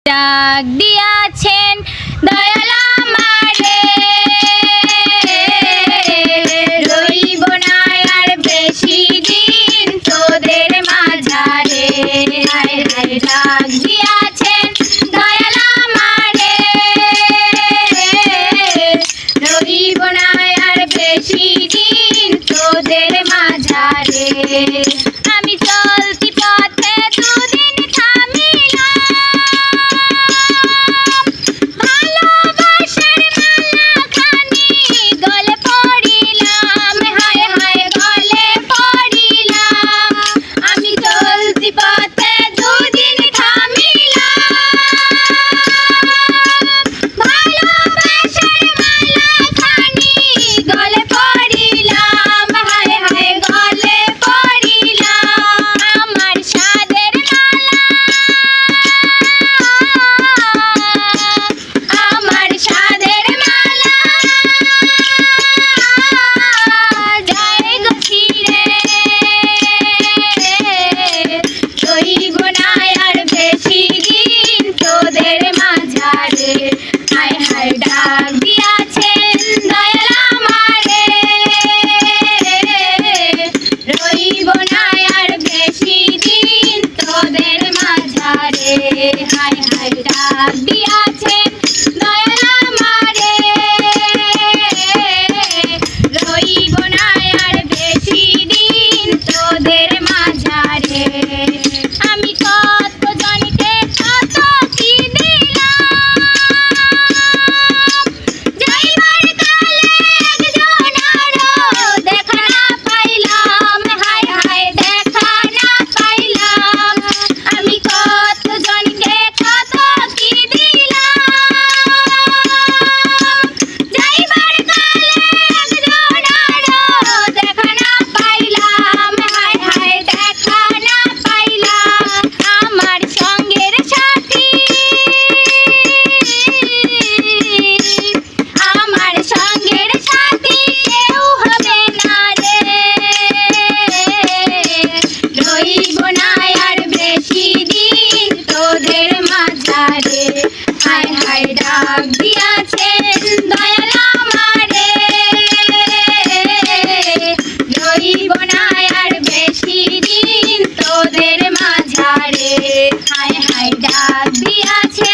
ডাক দিয়াছেন দয়াল আমারে, রইব না আর বেশি দিন তোদের মাঝারে। হায় হায় ডাক দিয়াছেন দয়াল আমারে, রইব না আর বেশি দিন তোদের মাঝারে। আমি চলতি পথে দুদিন থামিলাম, ভালোবাসার মালাখানি গলে পড়িলাম, হায় হায় গলে পড়িলাম। আমি চলতি পথে দুদিন থামিলাম, ভালোবাসার মালাখানি গলে পড়িলাম, হায় হায় গলে পড়িলাম। আমার সাদের মালা, আমার সাদের মালা যায় গো ছিঁড়ে, রইব না আর বেশি দিন তোদের মাঝারে। হায় হায় ডাক দিয়াছেন দয়াল আমারে, রইব না আর বেশি দিন তোদের মাঝারে। হায় হায় ডাক দিয়াছেন দয়াল আমারে, রইব না আর বেশি দিন তোদের মাঝারে। আমি কত জনকে কত কি দিলাম, যাইবার কালে একজনারও দেখা না পাইলাম, হায় হায় দেখা না পাইলাম। আমি কত জনকে কত কি দিলাম, যাইবার কালে একজনারও দেখা না পাইলাম, হায় হায় দেখা না পাইলাম। আমার সঙ্গের সাথী, আমার সঙ্গের সাথী কেউ হবে না রে, রইব না আর বেশি দিন তোদের মাঝারে। হায় হায় ডাক দিয়াছেন দয়াল আমারে, রইব না আর বেশি দিন তোদের মাঝারে। হায় হায় ডাক দিয়াছেন